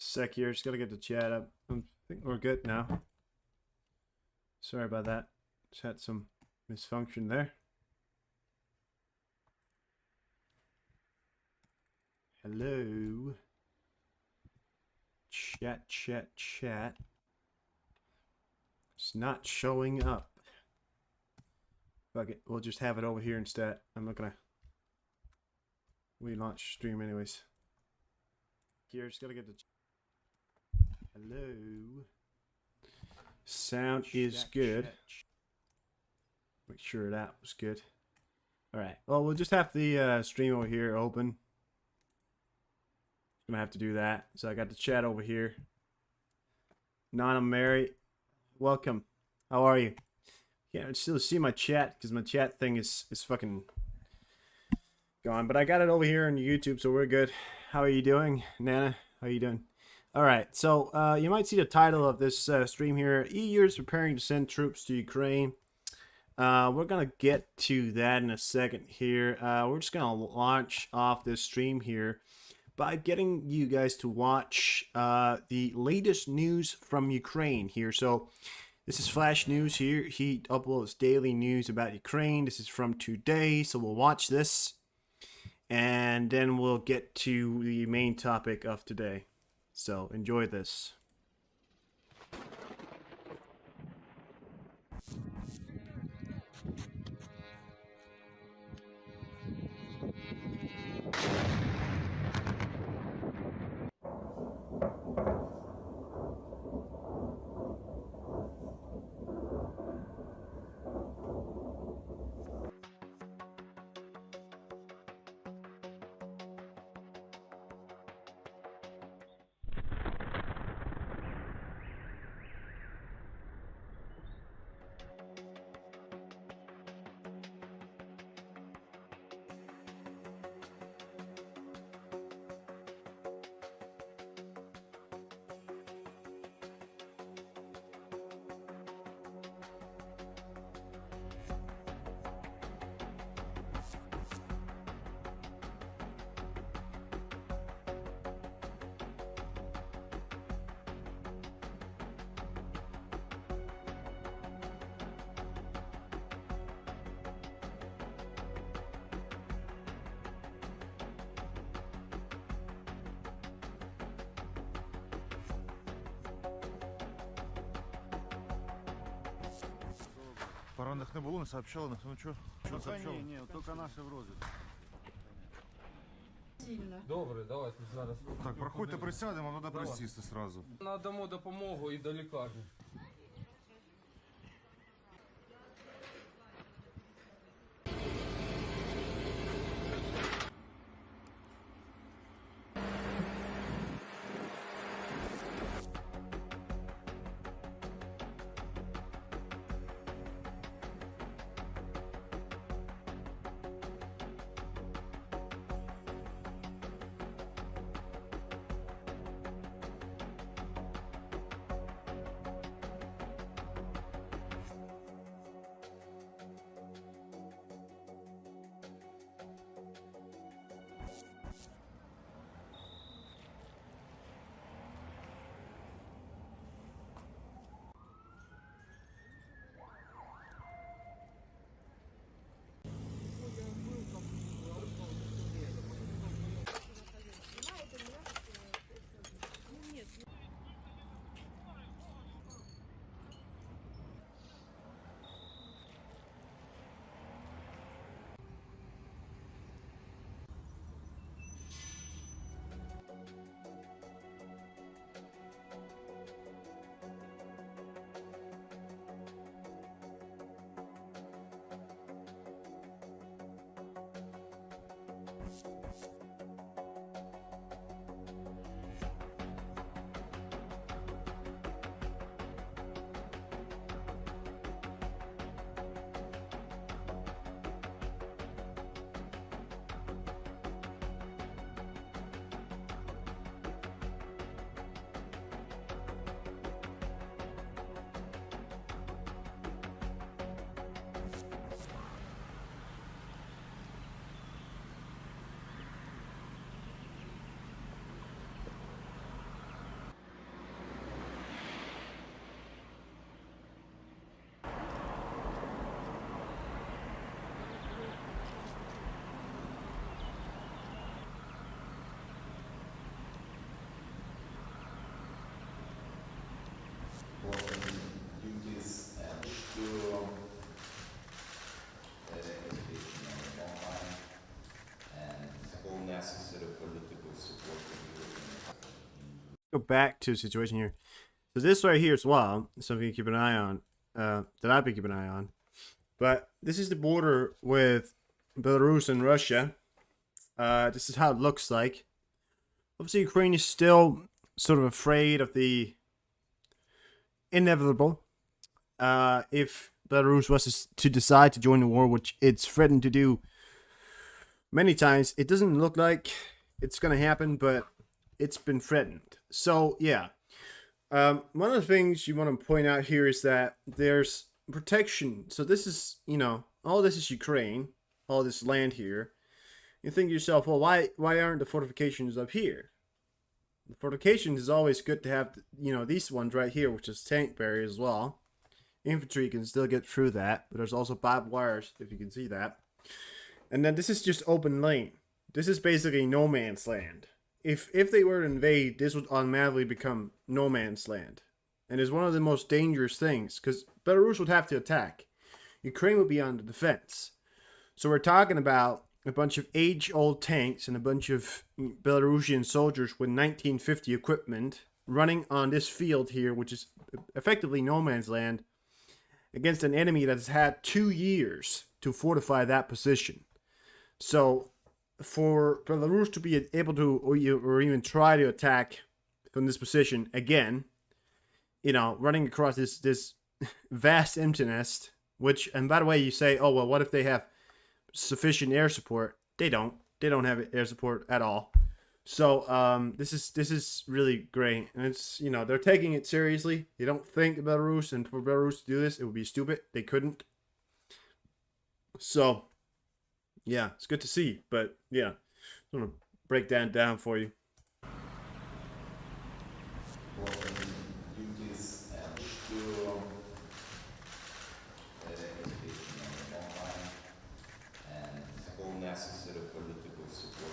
Sec here. Just gotta get the chat up. I think we're good now. Sorry about that. Just had some misfunction there. Hello. Chat. It's not showing up. Fuck it. We'll just have it over here instead. I'm not gonna relaunch stream anyways. Here, just gotta get the hello. Sound is good. Make sure that was good. Alright. Well, we'll just have the stream over here open. Gonna have to do that. So I got the chat over here. Nana Mary, welcome. How are you? Can't still see my chat because my chat thing is fucking gone. But I got it over here on YouTube, so we're good. How are you doing, Nana? How are you doing? All right. So you might see the title of this stream here. EU is preparing to send troops to Ukraine. We're gonna get to that in a second here. We're just gonna launch off this stream here by getting you guys to watch the latest news from Ukraine here. So this is Flash News here. He uploads daily news about Ukraine. This is from today, so we'll watch this. And then we'll get to the main topic of today. So enjoy this. Поранених не було, не сообщали, ну что? Что сообщали? Ні, тільки наші в розвідку. Добре, давайте зараз. Так, проходьте, присядемо, треба присісти сразу. Надамо допомогу і до лікарні. go back to the situation here. So this right here as well, is something to keep an eye on, that I've been keeping an eye on. But this is the border with Belarus and Russia. This is how it looks like. Obviously, Ukraine is still sort of afraid of the inevitable. If Belarus was to decide to join the war, which it's threatened to do many times, it doesn't look like it's going to happen, but it's been threatened. So, yeah. One of the things you want to point out here is that there's protection. So this is, all this is Ukraine, all this land here. You think to yourself, well, why aren't the fortifications up here? The fortifications is always good to have, these ones right here, which is tank barriers as well. Infantry can still get through that, but there's also barbed wires, if you can see that. And then this is just open lane. This is basically no man's land. If they were to invade, this would automatically become no man's land. And it's one of the most dangerous things, because Belarus would have to attack. Ukraine would be on the defense. So we're talking about a bunch of age-old tanks and a bunch of Belarusian soldiers with 1950 equipment running on this field here, which is effectively no man's land, against an enemy that has had 2 years to fortify that position. So for Belarus to be able to, or even try to attack from this position again, running across this vast empty nest, which, and by the way, you say, oh, well, what if they have sufficient air support? They don't have air support at all. So this is really great, and it's, they're taking it seriously. They don't think Belarus, and for Belarus to do this, it would be stupid. They couldn't. So yeah, it's good to see, but yeah, I'm gonna break that down for you. Duties and still online and all necessary political support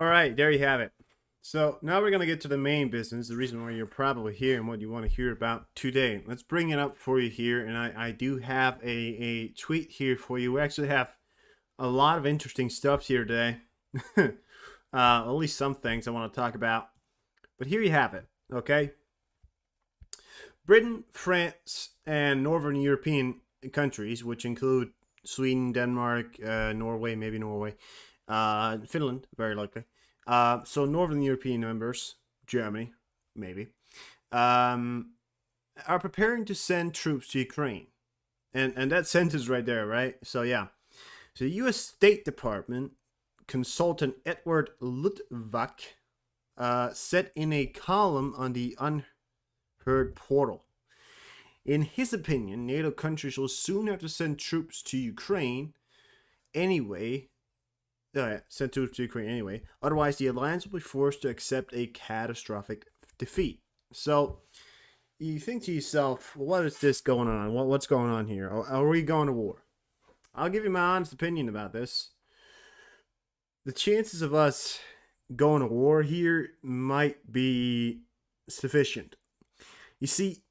All right, there you have it. So now we're gonna get to the main business, the reason why you're probably here and what you want to hear about today. Let's bring it up for you here, and I do have a tweet here for you. We actually have a lot of interesting stuff here today. At least some things I want to talk about. But here you have it, okay? Britain, France, and Northern European countries, which include Sweden, Denmark, Norway, maybe Norway, Finland, very likely. So Northern European members, Germany, maybe, are preparing to send troops to Ukraine. And that sentence right there, right? So yeah. So the U.S. State Department consultant Edward Luttwak said in a column on the Unheard portal, in his opinion, NATO countries will soon have to send troops to Ukraine anyway. Sent troops to Ukraine anyway. Otherwise, the alliance will be forced to accept a catastrophic defeat. So you think to yourself, what is this going on? What's going on here? Are we going to war? I'll give you my honest opinion about this. The chances of us going to war here might be sufficient. You see,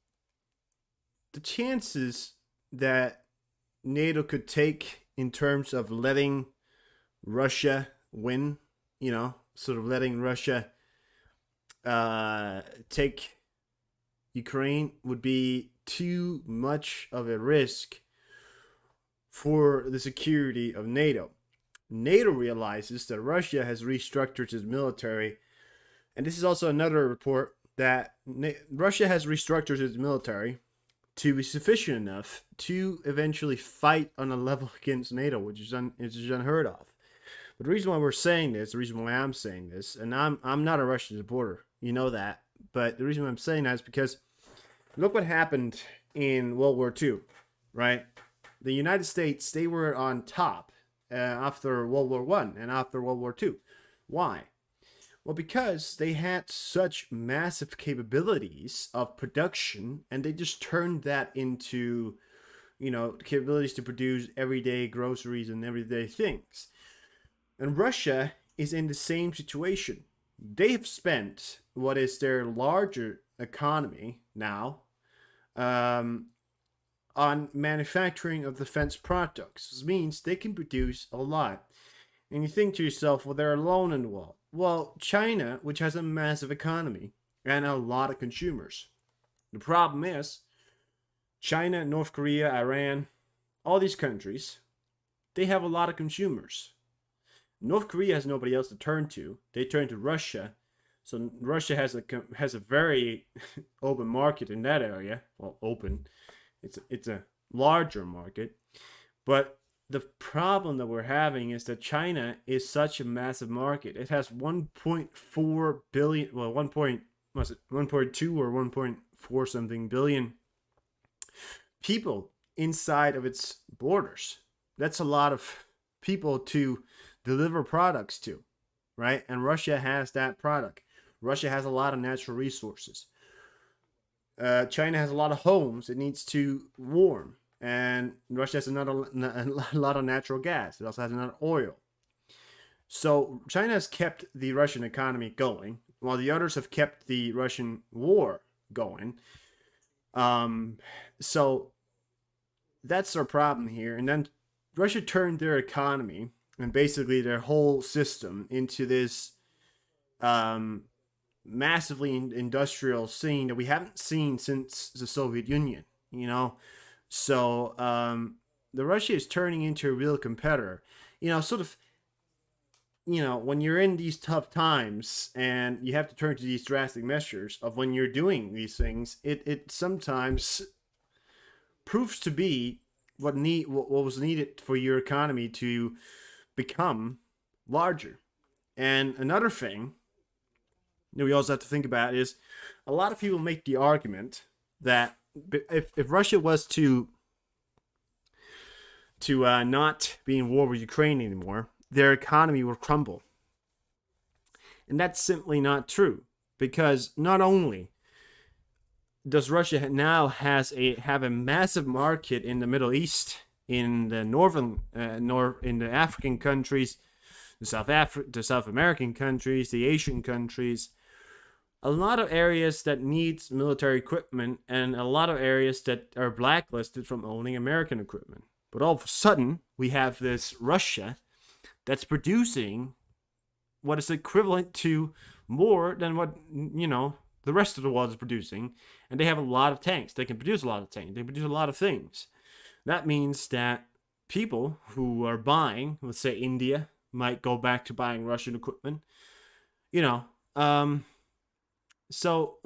the chances that NATO could take in terms of letting Russia win, sort of letting Russia take Ukraine would be too much of a risk for the security of NATO. NATO realizes that Russia has restructured its military, and this is also another report that Russia has restructured its military to be sufficient enough to eventually fight on a level against NATO, which is unheard of. But the reason why we're saying this, the reason why I'm saying this, and I'm not a Russian supporter, you know that, but the reason why I'm saying that is because look what happened in World War II, right? The United States, they were on top after World War I and after World War II. Why? Well, because they had such massive capabilities of production, and they just turned that into, capabilities to produce everyday groceries and everyday things. And Russia is in the same situation. They have spent what is their larger economy now on manufacturing of defense products. This means they can produce a lot. And you think to yourself, well, they're alone in the world. Well, China, which has a massive economy and a lot of consumers. The problem is, China, North Korea, Iran, all these countries, they have a lot of consumers. North Korea has nobody else to turn to. They turn to Russia. So Russia has a very open market in that area. Well, open. It's a larger market. But the problem that we're having is that China is such a massive market. It has 1.4 billion, well, 1.2 or 1.4 something billion people inside of its borders. That's a lot of people to deliver products to, right? And Russia has that product. Russia has a lot of natural resources. China has a lot of homes it needs to warm. And Russia has a lot of natural gas. It also has a lot of oil. So China has kept the Russian economy going, while the others have kept the Russian war going. So that's our problem here. And then Russia turned their economy and basically their whole system into this massively industrial scene that we haven't seen since the Soviet Union, So the Russia is turning into a real competitor. When you're in these tough times and you have to turn to these drastic measures of when you're doing these things, it sometimes proves to be what was needed for your economy to become larger. And another thing that we also have to think about is a lot of people make the argument that if Russia was to not be in war with Ukraine anymore, their economy would crumble. And that's simply not true, because not only does Russia now have a massive market in the Middle East, in the in the African countries, the South American countries, the Asian countries, a lot of areas that needs military equipment, and a lot of areas that are blacklisted from owning American equipment. But all of a sudden, we have this Russia that's producing what is equivalent to more than what, the rest of the world is producing. And they have a lot of tanks. They can produce a lot of tanks. They produce a lot of things. That means that people who are buying, let's say India, might go back to buying Russian equipment. So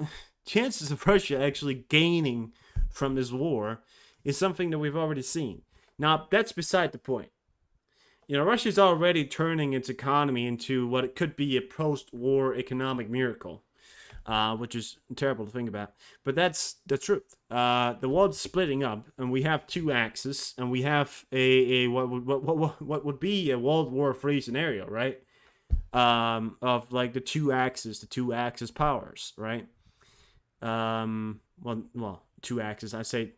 chances of Russia actually gaining from this war is something that we've already seen. Now, that's beside the point. Russia's already turning its economy into what it could be a post-war economic miracle, which is terrible to think about. But that's the truth. The world's splitting up, and we have two axes, and we have what would be a World War III scenario, right? Of like the two axes powers, right? Two axes. I say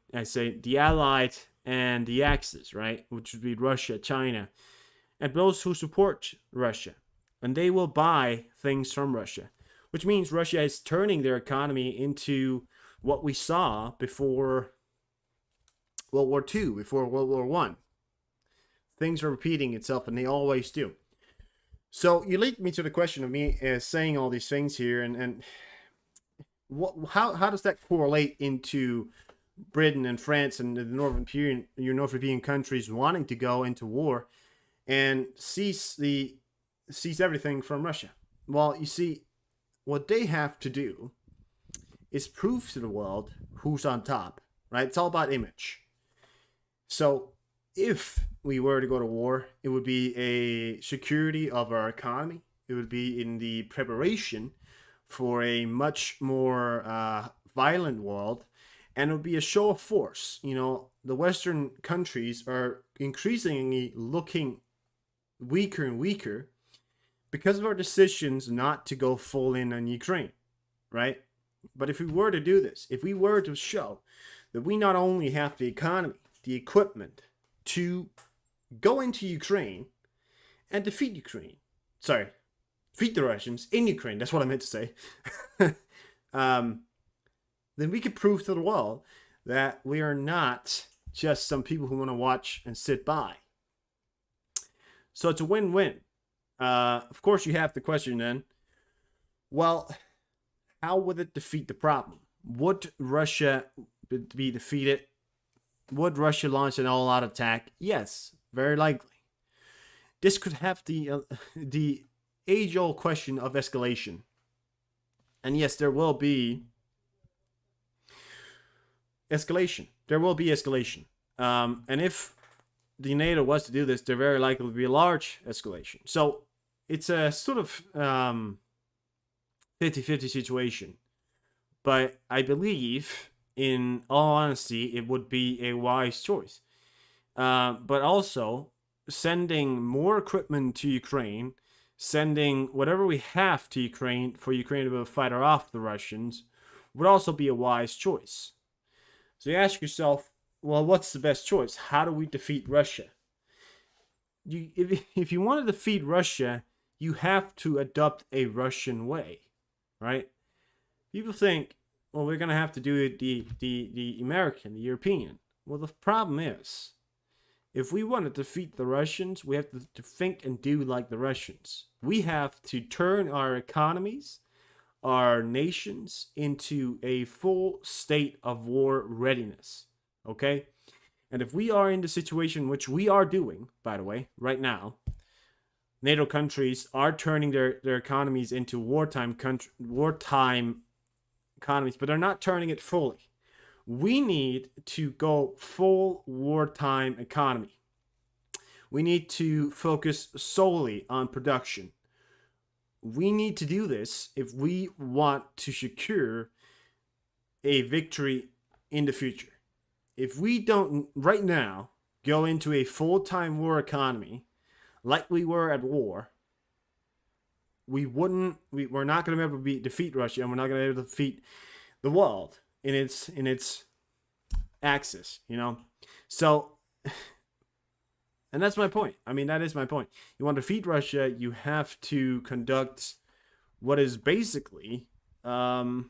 the Allied and the Axis, right? Which would be Russia, China, and those who support Russia, and they will buy things from Russia, which means Russia is turning their economy into what we saw before World War II, before World War I. Things are repeating itself, and they always do. So you lead me to the question of me saying all these things here, and how does that correlate into Britain and France and the North European countries wanting to go into war and seize everything from Russia? Well, you see, what they have to do is prove to the world who's on top, right? It's all about image. So if we were to go to war, it would be a security of our economy. It would be in the preparation for a much more violent world, and it would be a show of force. You know, the Western countries are increasingly looking weaker and weaker because of our decisions not to go full in on Ukraine, right? But if we were to do this, if we were to show that we not only have the economy, the equipment to go into Ukraine and defeat Ukraine, defeat the Russians in Ukraine, that's what I meant to say, then we could prove to the world that we are not just some people who want to watch and sit by. So it's a win-win. Of course, you have the question then, well, how would it defeat the problem? Would Russia be defeated? Would Russia launch an all-out attack? Yes, very likely. This could have the age-old question of escalation. And yes, there will be escalation. There will be escalation. And if the NATO was to do this, there very likely will be a large escalation. So it's a sort of 50-50 situation. But I believe, in all honesty, it would be a wise choice. But also, sending more equipment to Ukraine, sending whatever we have to Ukraine for Ukraine to be able to fight off the Russians, would also be a wise choice. So you ask yourself, well, what's the best choice? How do we defeat Russia? If you want to defeat Russia, you have to adopt a Russian way, right? People think, well, we're going to have to do it the American, the European. Well, the problem is, if we want to defeat the Russians, we have to think and do like the Russians. We have to turn our economies, our nations, into a full state of war readiness. Okay? And if we are in the situation which we are doing, by the way, right now, NATO countries are turning their economies into wartime economies, but they're not turning it fully. We need to go full wartime economy. We need to focus solely on production. We need to do this if we want to secure a victory in the future. If we don't right now go into a full-time war economy like we were at war, we're not going to be able to defeat Russia, and we're not going to be able to defeat the world in its axis, you know? So, and that's my point. I mean, that is my point. You want to defeat Russia, you have to conduct what is basically a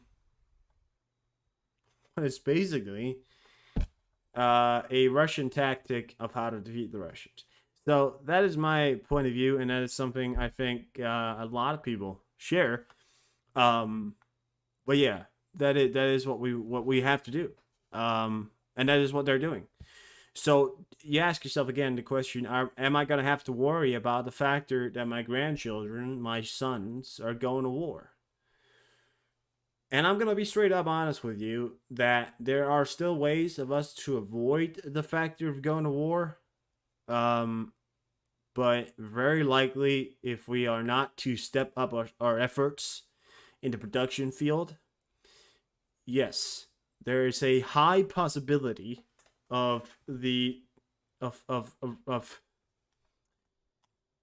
Russian tactic of how to defeat the Russians. So that is my point of view, and that is something I think a lot of people share. But yeah, that is what we have to do, and that is what they're doing. So you ask yourself again the question: am I going to have to worry about the factor that my grandchildren, my sons, are going to war? And I'm going to be straight up honest with you that there are still ways of us to avoid the factor of going to war. But very likely, if we are not to step up our efforts in the production field, yes, there is a high possibility of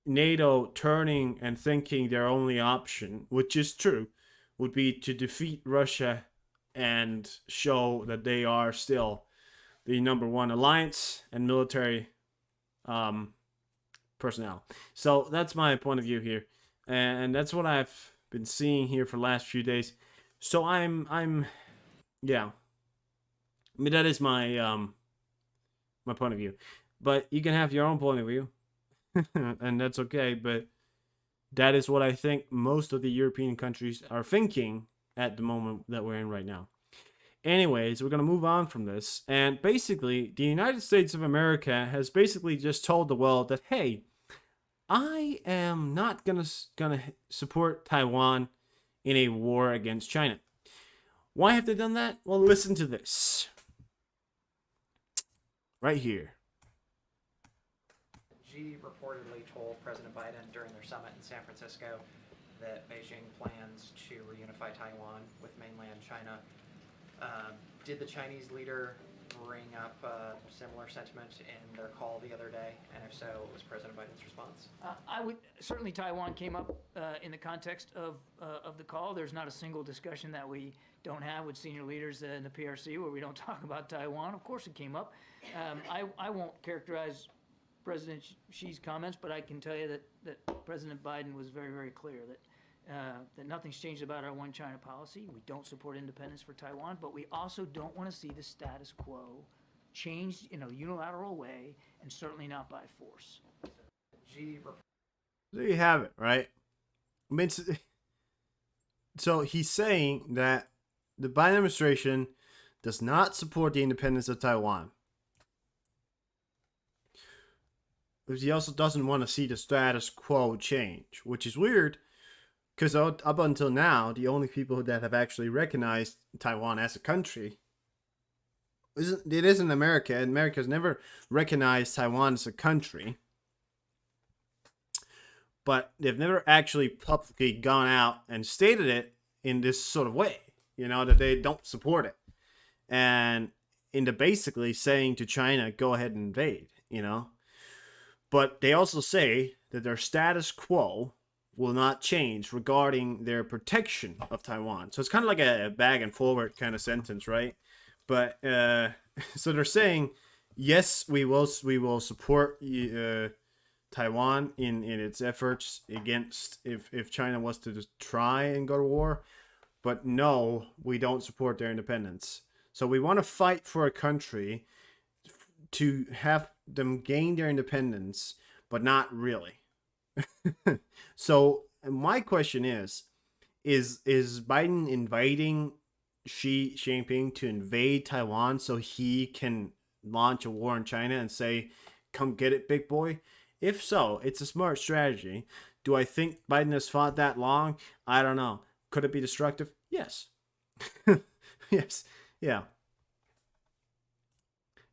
NATO turning and thinking their only option, which is true, would be to defeat Russia and show that they are still the number one alliance and military personnel. So that's my point of view here, and that's what I've been seeing here for the last few days. So yeah, I mean, that is my my point of view, but you can have your own point of view and that's okay. But that is what I think most of the European countries are thinking at the moment that we're in right now. Anyways, we're going to move on from this. And basically, the United States of America has basically just told the world that, hey, I am not gonna support Taiwan in a war against China. Why have they done that? Well, listen to this. Right here. Xi reportedly told President Biden during their summit in San Francisco that Beijing plans to reunify Taiwan with mainland China. Did the Chinese leader bring up similar sentiment in their call the other day? And if so, what was President Biden's response? I would certainly Taiwan came up in the context of the call. There's not a single discussion that we don't have with senior leaders in the PRC where we don't talk about Taiwan. Of course, it came up. I won't characterize President Xi's comments, but I can tell you that President Biden was very, very clear that nothing's changed about our one China policy. We don't support independence for Taiwan, but we also don't want to see the status quo changed in a unilateral way, and certainly not by force. Xi There you have it, right? I mean, so he's saying that the Biden administration does not support the independence of Taiwan. But he also doesn't want to see the status quo change, which is weird, because up until now, the only people that have actually recognized Taiwan as a country isn't America. And America has never recognized Taiwan as a country. But they've never actually publicly gone out and stated it in this sort of way, you know, that they don't support it. And into basically saying to China, go ahead and invade, you know. But they also say that their status quo will not change regarding their protection of Taiwan. So it's kind of like a back and forward kind of sentence, right? But so they're saying, yes, we will support Taiwan in its efforts against if China was to just try and go to war, but no, we don't support their independence. So we want to fight for a country to have them gain their independence, but not really. So my question is Biden inviting Xi Jinping to invade Taiwan so he can launch a war in China and say, come get it, big boy? If so, it's a smart strategy. Do I think Biden has fought that long? I don't know. Could it be destructive? Yes. Yes. Yeah.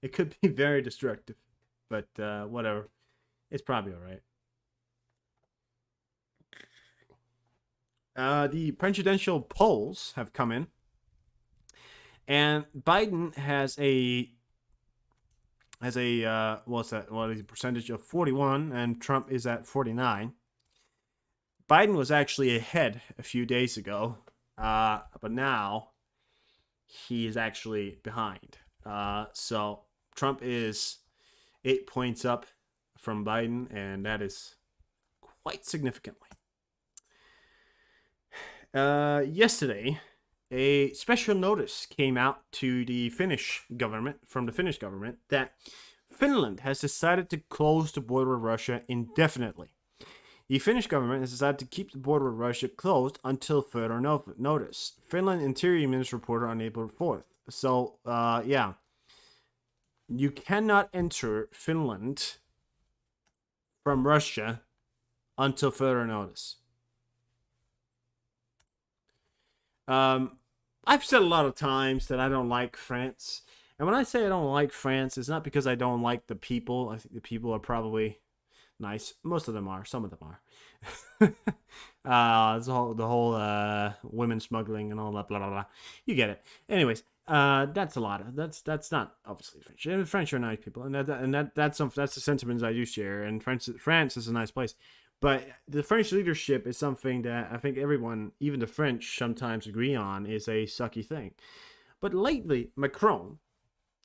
It could be very destructive, but whatever. It's probably all right. The presidential polls have come in, and Biden has a what's that? What is the percentage of 41, and Trump is at 49. Biden was actually ahead a few days ago, but now he is actually behind. So Trump is 8 points up from Biden, and that is quite significantly. Yesterday, a special notice came out to the Finnish government, from the Finnish government, that Finland has decided to close the border with Russia indefinitely. The Finnish government has decided to keep the border with Russia closed until further notice. Finland Interior Minister reported on April 4th. So, yeah. You cannot enter Finland from Russia until further notice. I've said a lot of times that I don't like France. And when I say I don't like France, it's not because I don't like the people. I think the people are probably nice. Most of them are. Some of them are. The whole women smuggling and all that, blah, blah, blah. You get it. Anyways, that's a lot of that's not obviously French. French are nice people, and that's the sentiments I do share. And France is a nice place. But the French leadership is something that I think everyone, even the French, sometimes agree on is a sucky thing. But lately, Macron,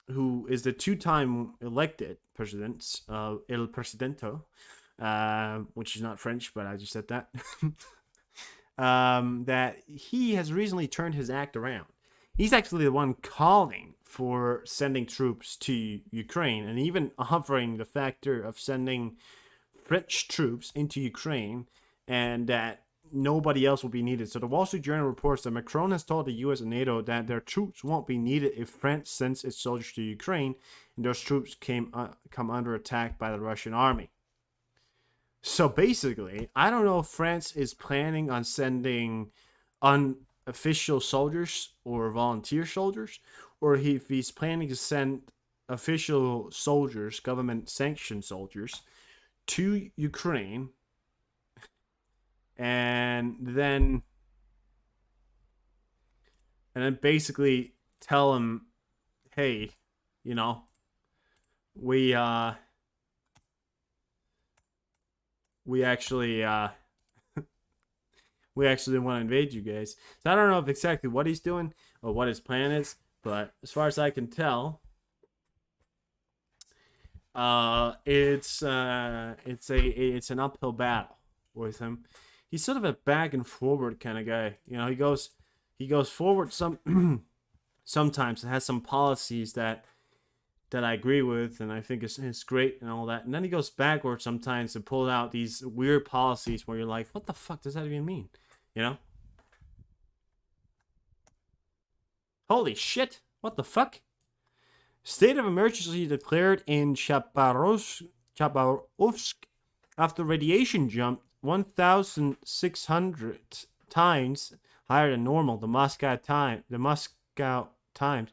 who is the two-time elected president, El Presidente, which is not French, but I just said that, that he has recently turned his act around. He's actually the one calling for sending troops to Ukraine and even offering the factor of sending French troops into Ukraine, and that nobody else will be needed. So the Wall Street Journal reports that Macron has told the US and NATO that their troops won't be needed if France sends its soldiers to Ukraine and those troops come under attack by the Russian army. So basically, I don't know if France is planning on sending unofficial soldiers or volunteer soldiers, or if he's planning to send official soldiers, government-sanctioned soldiers, to Ukraine, and then basically tell them, hey, you know, we actually we actually want to invade you guys. So I don't know if exactly what he's doing or what his plan is, but as far as I can tell, it's an uphill battle with him. He's sort of a back and forward kind of guy. You know, he goes forward sometimes and has some policies that I agree with and I think is great and all that. And then he goes backwards sometimes and pulls out these weird policies where you're like, what the fuck does that even mean? You know? Holy shit! What the fuck? State of emergency declared in Chabarovsk after radiation jumped 1,600 times higher than normal. The Moscow Times.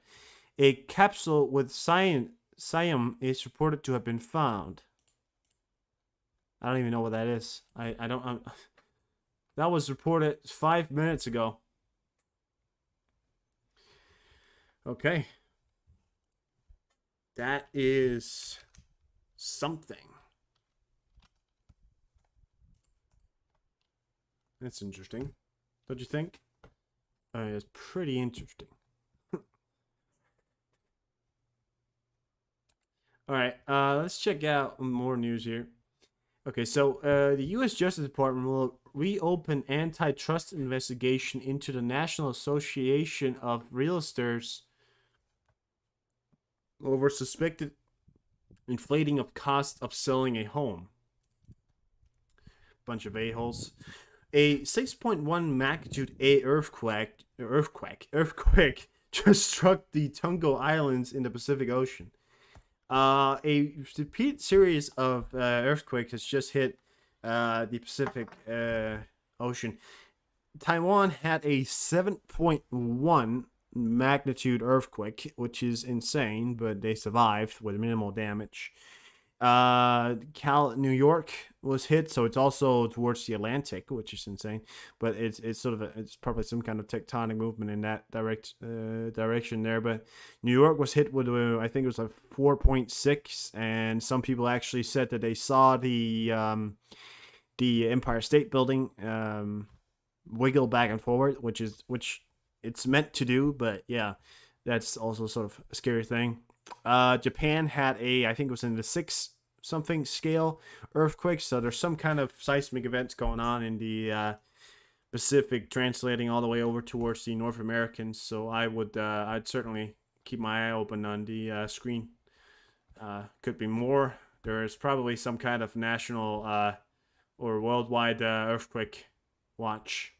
A capsule with cyan is reported to have been found. I don't even know what that is. I don't. That was reported 5 minutes ago. Okay. That is something. That's interesting. Don't you think? It's pretty interesting. All right, let's check out more news here. Okay, so the U.S. Justice Department will reopen antitrust investigation into the National Association of Realtors over suspected inflating of cost of selling a home. Bunch of a-holes. A 6.1 magnitude earthquake just struck the Tungo Islands in the Pacific Ocean. A repeat series of earthquakes has just hit the Pacific Ocean. Taiwan had a 7.1 magnitude earthquake, which is insane, but they survived with minimal damage. New York was hit, so it's also towards the Atlantic, which is insane. But it's sort of it's probably some kind of tectonic movement in that direction there. But New York was hit with I think it was like 4.6, and some people actually said that they saw the Empire State Building wiggle back and forward, which it's meant to do. But yeah, that's also sort of a scary thing. Japan had I think it was in the 6 something scale earthquake, so there's some kind of seismic events going on in the Pacific, translating all the way over towards the North Americans. So I'd certainly keep my eye open on the screen. Could be more. There is probably some kind of national or worldwide earthquake watch.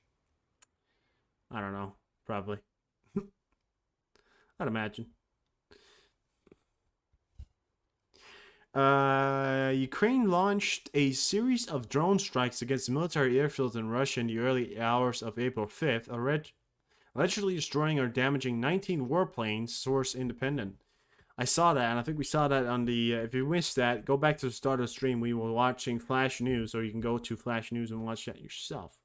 I don't know, probably. I'd imagine. Ukraine launched a series of drone strikes against military airfields in Russia in the early hours of April 5th, allegedly destroying or damaging 19 warplanes, source independent. I saw that, and I think we saw that on the, if you missed that, go back to the start of the stream. We were watching Flash News, or you can go to Flash News and watch that yourself.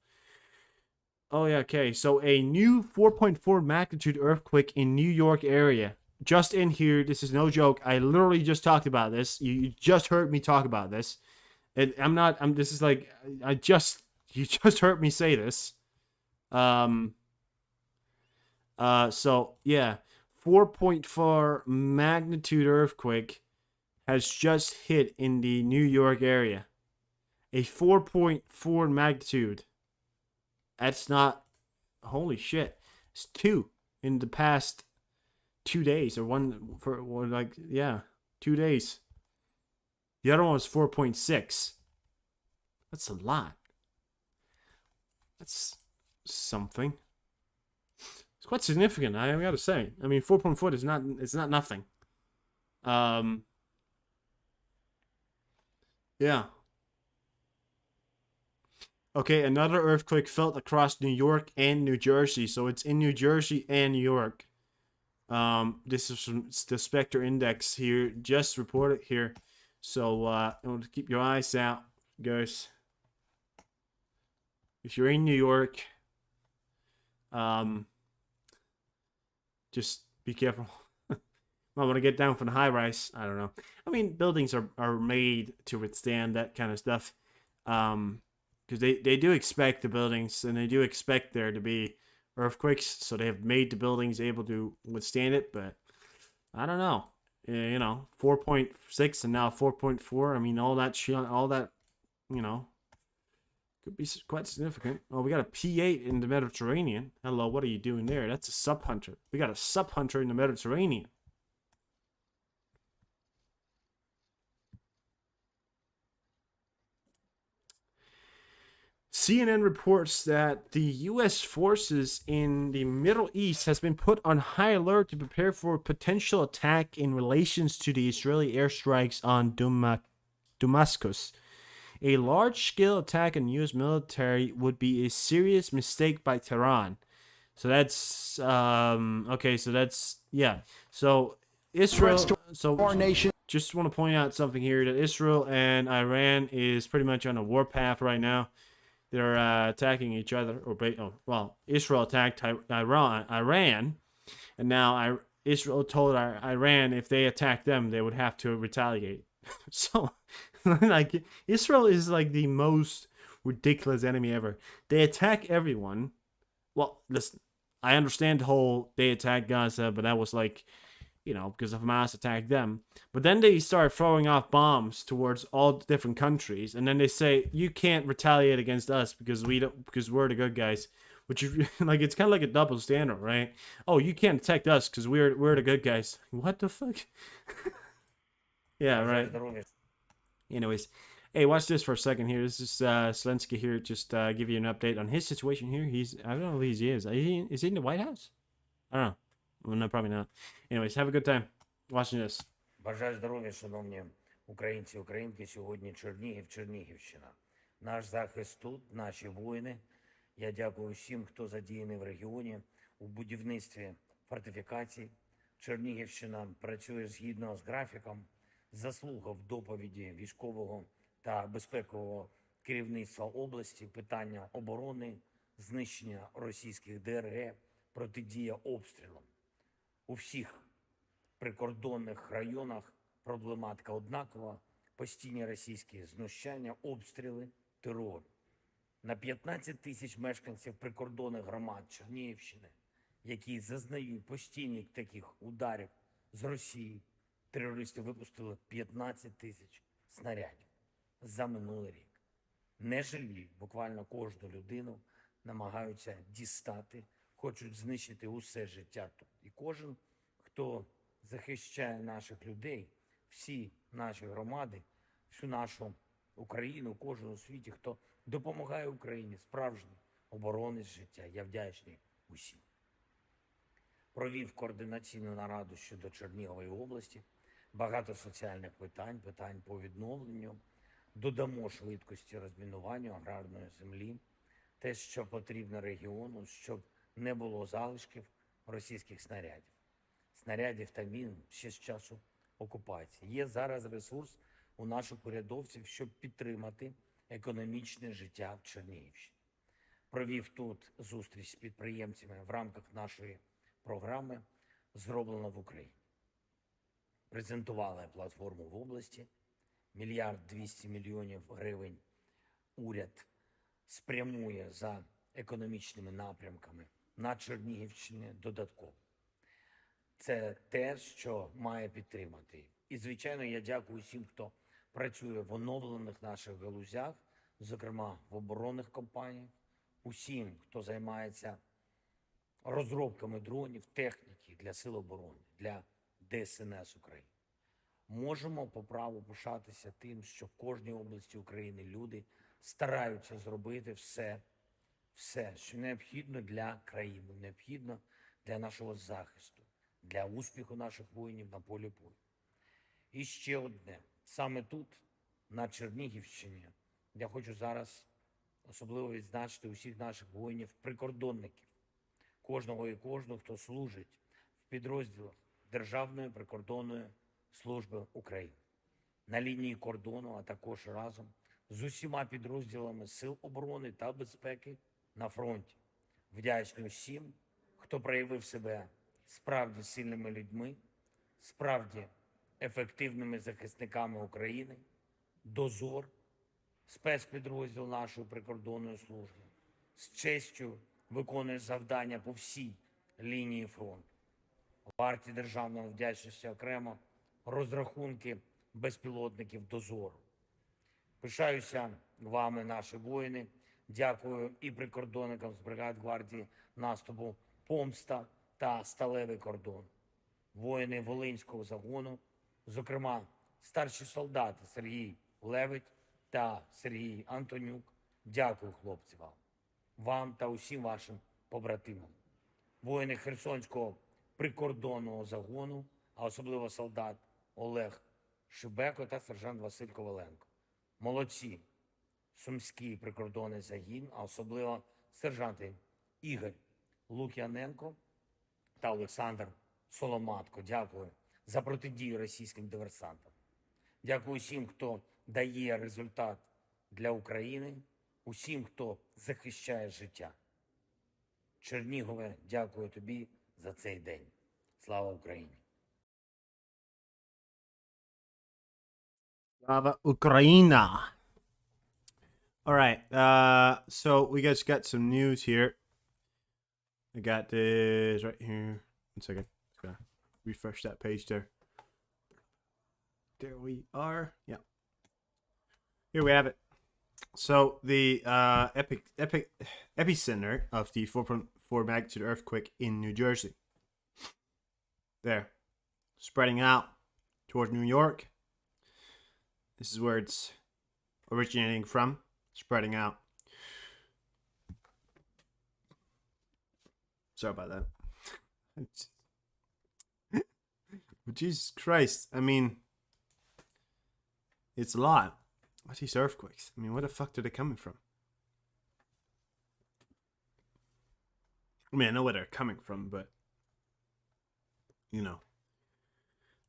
Oh yeah, okay, so a new 4.4 magnitude earthquake in New York area. Just in here, this is no joke. I literally just talked about this. You just heard me talk about this. And this is like, you just heard me say this. So yeah, 4.4 magnitude earthquake has just hit in the New York area. A 4.4 magnitude. That's not, holy shit. It's 2 in the past 2 days, or 2 days. The other one was 4.6. That's a lot. That's something. It's quite significant, I gotta say. I mean, 4.4 is not, it's not nothing. Yeah. Okay, another earthquake felt across New York and New Jersey. So it's in New Jersey and New York. This is from the Spectre Index here, just reported here. So keep your eyes out, guys. If you're in New York, just be careful. I want to get down from the high rise. I don't know. I mean, buildings are made to withstand that kind of stuff. Because they do expect the buildings, and they do expect there to be earthquakes, so they have made the buildings able to withstand it. But I don't know. You know, 4.6 and now 4.4. I mean, all that shit, all that, you know, could be quite significant. Oh, we got a P8 in the Mediterranean. Hello, what are you doing there? That's a sub hunter. We got a sub hunter in the Mediterranean. CNN reports that the U.S. forces in the Middle East has been put on high alert to prepare for a potential attack in relations to the Israeli airstrikes on Damascus. A large-scale attack on U.S. military would be a serious mistake by Tehran. So that's okay. So that's So Israel. Just want to point out something here that Israel and Iran is pretty much on a warpath right now. They're attacking each other, Israel attacked Iran, and now Israel told Iran if they attacked them, they would have to retaliate. So, like, Israel is like the most ridiculous enemy ever. They attack everyone. Well, listen, I understand the whole they attacked Gaza, but that was like, you know, because Hamas attacked them. But then they start throwing off bombs towards all different countries, and then they say you can't retaliate against us because we're the good guys. Which is like, it's kind of like a double standard, right? Oh, you can't attack us because we're the good guys. What the fuck? Yeah, right. Anyways, hey, watch this for a second here. This is Zelensky here. Just give you an update on his situation here. I don't know who he is. Is he in the White House? I don't know. Well, no, probably not. Anyways, have a good time watching this. Бажаю здоров'я, шановні українці, українки. Сьогодні Чернігів, Чернігівщина. Наш захист тут, наші воїни. Я дякую всім, хто задіяний в регіоні у будівництві фортифікацій. Чернігівщина працює згідно з графіком. Заслуга в доповіді військового та безпекового керівництва області, питання оборони, знищення російських ДРГ, протидія обстрілам. У всіх прикордонних районах проблематика однакова, постійні російські знущання, обстріли, терор. На 15 тисяч мешканців прикордонних громад Чернігівщини, які зазнають постійних таких ударів з Росії, терористи випустили 15 тисяч снарядів за минулий рік. Не жаліють буквально кожну людину, намагаються дістати, хочуть знищити усе життя тут. І кожен, хто захищає наших людей, всі наші громади, всю нашу Україну, кожен у світі, хто допомагає Україні, справжній оборонець життя. Я вдячний усім. Провів координаційну нараду щодо Чернігової області. Багато соціальних питань по відновленню. Додамо швидкості розмінуванню аграрної землі. Те, що потрібно регіону, щоб не було залишків російських снарядів. Снарядів та мін ще з часу окупації. Є зараз ресурс у наших урядовців, щоб підтримати економічне життя в Чернігівщині. Провів тут зустріч з підприємцями в рамках нашої програми «Зроблено в Україні». Презентували платформу в області. 1 200 мільйонів гривень уряд спрямує за економічними напрямками на Чернігівщині додатково. Це те, що має підтримати. І, звичайно, я дякую всім, хто працює в оновлених наших галузях, зокрема в оборонних компаніях, усім, хто займається розробками дронів, техніки для Сил оборони, для ДСНС України. Можемо по праву пишатися тим, що в кожній області України люди стараються зробити все все, що необхідно для країни, необхідно для нашого захисту, для успіху наших воїнів на полі бою. І ще одне. Саме тут, на Чернігівщині, я хочу зараз особливо відзначити усіх наших воїнів-прикордонників, кожного і кожного, хто служить в підрозділах Державної прикордонної служби України на лінії кордону, а також разом з усіма підрозділами Сил оборони та безпеки на фронті. Вдячний усім, хто проявив себе справді сильними людьми, справді ефективними захисниками України. Дозор, спецпідрозділ нашої прикордонної служби, з честю виконує завдання по всій лінії фронту. Варті державної вдячності окремо розрахунки безпілотників дозору. Пишаюся вами, наші воїни. Дякую і прикордонникам з бригад гвардії наступу «Помста» та «Сталевий кордон». Воїни Волинського загону, зокрема старші солдати Сергій Левить та Сергій Антонюк. Дякую, хлопці, вам та усім вашим побратимам. Воїни Херсонського прикордонного загону, а особливо солдат Олег Шибеко та сержант Василь Коваленко. Молодці! Сумський прикордонний загін, а особливо сержанти Ігор Лук'яненко та Олександр Соломатко. Дякую за протидію російським диверсантам. Дякую всім, хто дає результат для України, усім, хто захищає життя. Чернігове, дякую тобі за цей день. Слава Україні! Slava Ukraina. All right. So we just got some news here. I got this right here. 1 second. Just gonna refresh that page there. There we are. Yeah. Here we have it. So the epicenter of the 4.4 magnitude earthquake in New Jersey. There. Spreading out towards New York. This is where it's originating from. Spreading out. Sorry about that. But Jesus Christ. I mean, it's a lot. What's these earthquakes? I mean, where the fuck are they coming from? I mean, I know where they're coming from, but you know.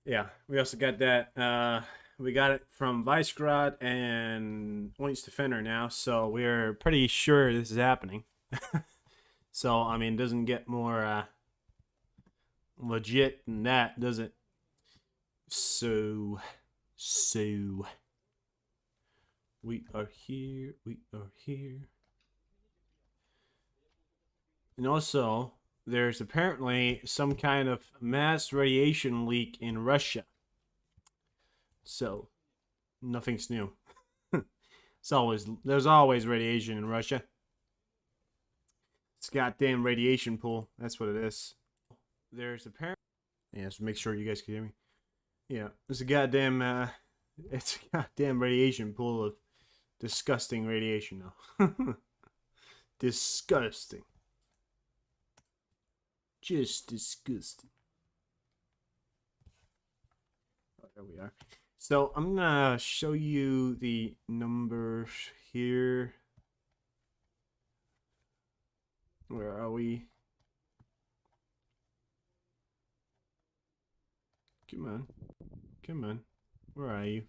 Yeah, we also got that. We got it from Vicegrad and Oints Defender now, so we're pretty sure this is happening. So, I mean, it doesn't get more legit than that, does it? So, we are here, And also, there's apparently some kind of mass radiation leak in Russia. So, nothing's new. There's always radiation in Russia. It's a goddamn radiation pool. That's what it is. There's apparently... Yeah, so make sure you guys can hear me. Yeah, it's a goddamn... it's a goddamn radiation pool of disgusting radiation now. Disgusting. Just disgusting. Oh, there we are. So I'm gonna show you the numbers here. Where are we? Come on. Where are you?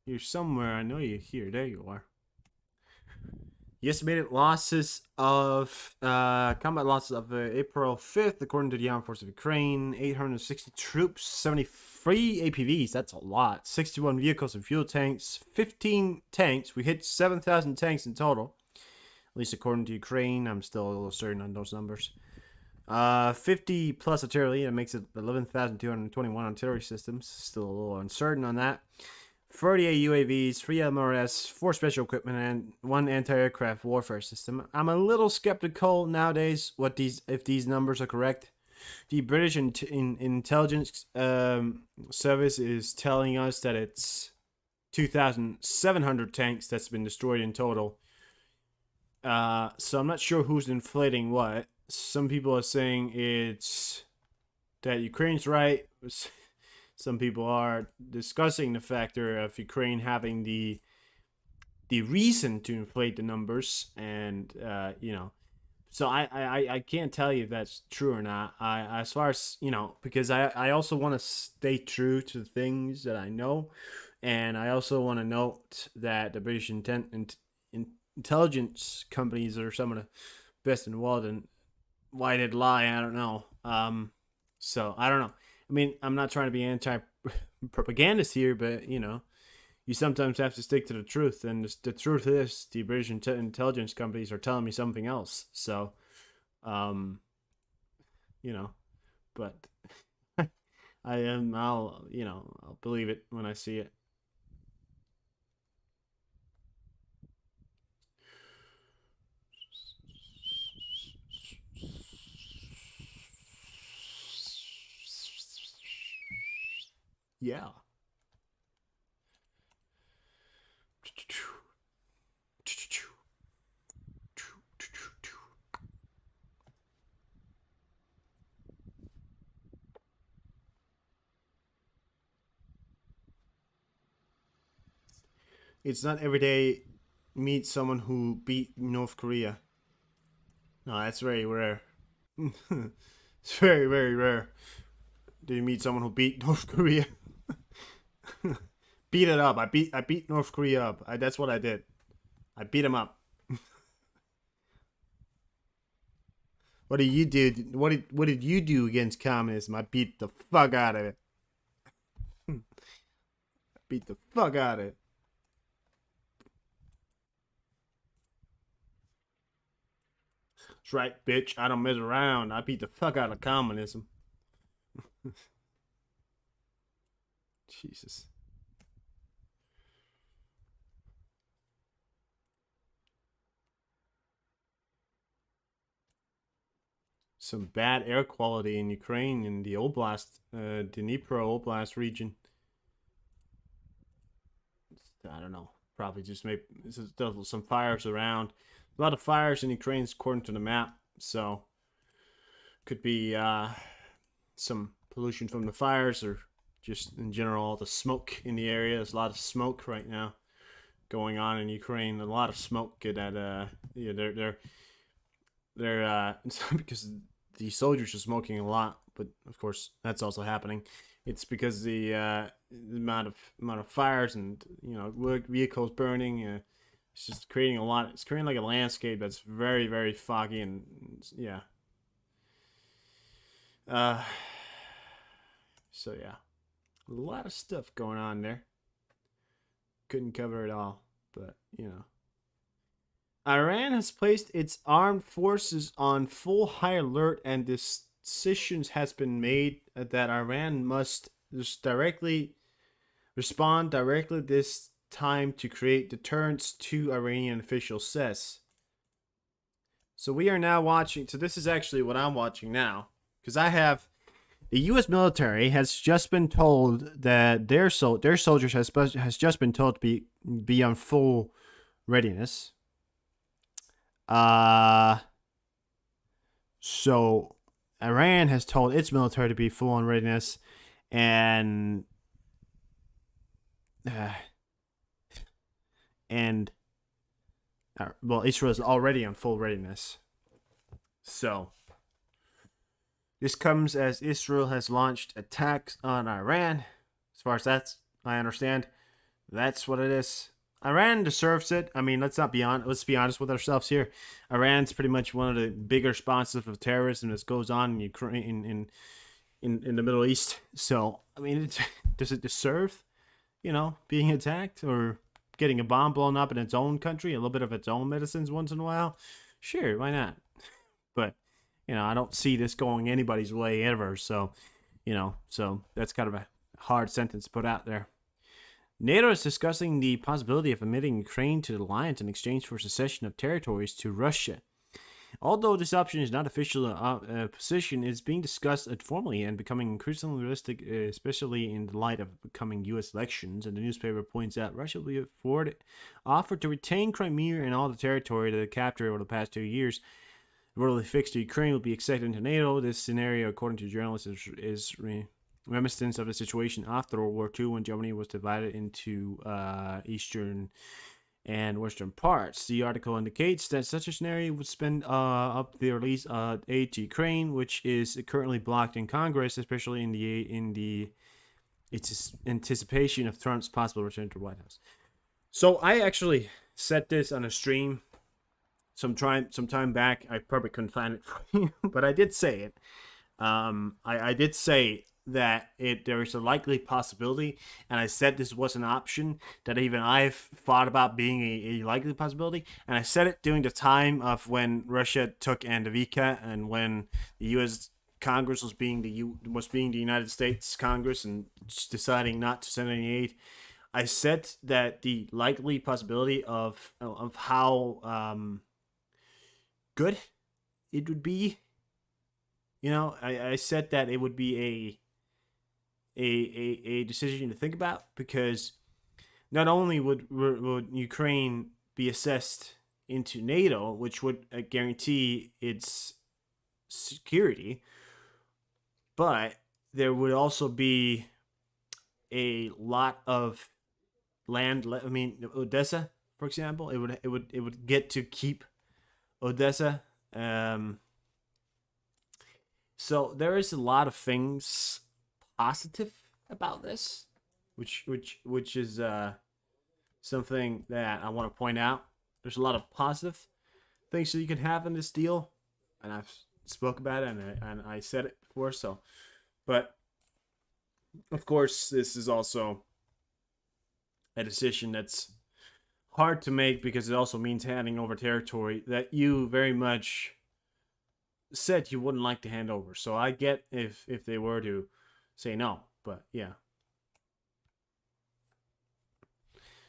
You're somewhere. I know you're here. There you are. The estimated losses of combat losses of April 5th, according to the Armed Forces of Ukraine, 860 troops, 73 APVs, that's a lot, 61 vehicles and fuel tanks, 15 tanks. We hit 7,000 tanks in total, at least according to Ukraine. I'm still a little certain on those numbers. 50 plus artillery, that makes it 11,221 artillery systems. Still a little uncertain on that. 38 UAVs, 3 MRS, 4 special equipment, and 1 anti-aircraft warfare system. I'm a little skeptical nowadays if these numbers are correct. The British intelligence service is telling us that it's 2,700 tanks that's been destroyed in total. So I'm not sure who's inflating what. Some people are saying it's that Ukraine's right. Some people are discussing the factor of Ukraine having the reason to inflate the numbers, and so I can't tell you if that's true or not. As far as because I also want to stay true to the things that I know, and I also want to note that the British intelligence companies are some of the best in the world, and why did lie? I don't know. So I don't know. I mean, I'm not trying to be anti-propagandist here, but you sometimes have to stick to the truth, and the truth is the British intelligence companies are telling me something else. So, but I'll believe it when I see it. Yeah. It's not every day meet someone who beat North Korea. No, that's very rare. It's very, very rare. Did you meet someone who beat North Korea? Beat it up. I beat North Korea up. That's what I did. I beat him up. What did you do? What did you do against communism? I beat the fuck out of it. I beat the fuck out of it. That's right, bitch. I don't mess around. I beat the fuck out of communism. Jesus. Some bad air quality in Ukraine, in the Oblast, Dnipro Oblast region. I don't know. Probably just maybe there's some fires around. A lot of fires in Ukraine, according to the map. So could be some pollution from the fires, or just in general all the smoke in the area. There's a lot of smoke right now going on in Ukraine. A lot of smoke that they're because the soldiers are smoking a lot, but of course that's also happening. It's because the amount of fires and vehicles burning. It's just creating a lot. It's creating like a landscape that's very, very foggy, and yeah. So yeah, a lot of stuff going on there. Couldn't cover it all, but Iran has placed its armed forces on full high alert, and decisions has been made that Iran must just respond directly this time to create deterrence, to Iranian officials says. So we are now watching. So this is actually what I'm watching now, because I have the U.S. military has just been told that their soldiers has just been told to be on full readiness. So Iran has told its military to be full on readiness, and Israel is already on full readiness. So this comes as Israel has launched attacks on Iran. As far as I understand, that's what it is. Iran deserves it. I mean, let's be honest with ourselves here. Iran's pretty much one of the bigger sponsors of terrorism that goes on in Ukraine, in the Middle East. So, I mean, does it deserve, being attacked or getting a bomb blown up in its own country, a little bit of its own medicines once in a while? Sure, why not? But, I don't see this going anybody's way ever. So, so that's kind of a hard sentence to put out there. NATO is discussing the possibility of admitting Ukraine to the alliance in exchange for secession of territories to Russia. Although this option is not official position, it's being discussed informally and becoming increasingly realistic, especially in the light of coming U.S. elections. And the newspaper points out Russia will be offered to retain Crimea and all the territory that it captured over the past 2 years. Relatively fixed to Ukraine will be accepted into NATO. This scenario, according to journalists, is reminiscent of the situation after World War II when Germany was divided into eastern and western parts. The article indicates that such a scenario would spend up the release aid to Ukraine, which is currently blocked in Congress, especially in its anticipation of Trump's possible return to the White House. So I actually said this on a stream some time back. I probably couldn't find it for you, but I did say it. I did say that there is a likely possibility, and I said this was an option that even I've thought about being a likely possibility, and I said it during the time of when Russia took Andavika and when the U.S. Congress was being the United States Congress and deciding not to send any aid. I said that the likely possibility of how good it would be, I said that it would be a decision to think about, because not only would Ukraine be assessed into NATO, which would guarantee its security, but there would also be a lot of land. I mean, Odessa, for example, it would get to keep Odessa. So there is a lot of things positive about this, which is something that I want to point out. There's a lot of positive things that you can have in this deal, and I've spoke about it and I said it before. So, but of course, this is also a decision that's hard to make, because it also means handing over territory that you very much said you wouldn't like to hand over. So I get if they were to say no, but yeah.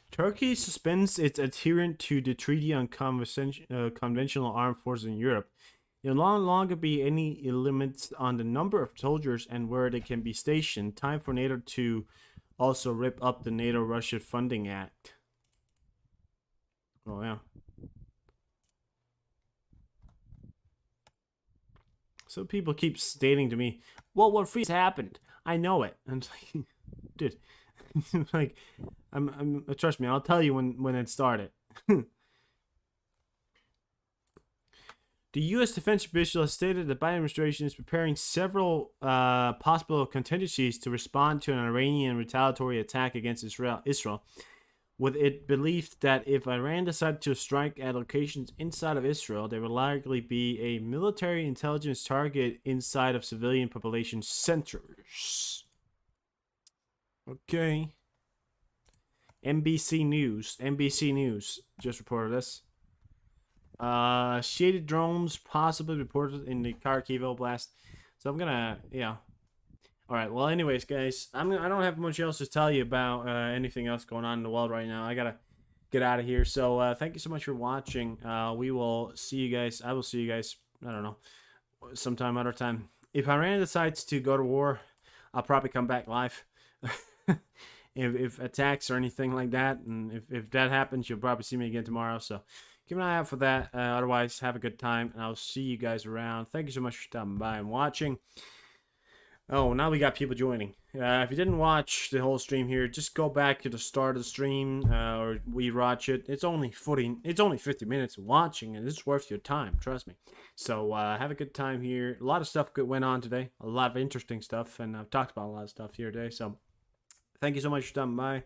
Turkey suspends its adherence to the Treaty on Conventional Armed Forces in Europe. There will no longer be any limits on the number of soldiers and where they can be stationed. Time for NATO to also rip up the NATO-Russia Funding Act. Oh, yeah. So people keep stating to me, well, what freeze happened? I know it. And it's like, dude, like, trust me, I'll tell you when it started. The U.S. defense official has stated the Biden administration is preparing several possible contingencies to respond to an Iranian retaliatory attack against Israel, with it believed that if Iran decided to strike at locations inside of Israel, there will likely be a military intelligence target inside of civilian population centers. Okay. NBC News just reported this. Shaded drones possibly reported in the Kharkiv Oblast. So I'm gonna, All right. Well, anyways, guys, I don't have much else to tell you about anything else going on in the world right now. I gotta get out of here. So thank you so much for watching. We will see you guys. I will see you guys. I don't know, sometime other time. If Iran decides to go to war, I'll probably come back live. if attacks or anything like that, and if that happens, you'll probably see me again tomorrow. So keep an eye out for that. Otherwise, have a good time, and I'll see you guys around. Thank you so much for stopping by and watching. Oh, now we got people joining. If you didn't watch the whole stream here, just go back to the start of the stream or rewatch it. It's only 50 minutes of watching, and it's worth your time. Trust me. So have a good time here. A lot of stuff went on today. A lot of interesting stuff, and I've talked about a lot of stuff here today. So thank you so much for stopping by.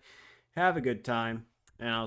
Have a good time, and I'll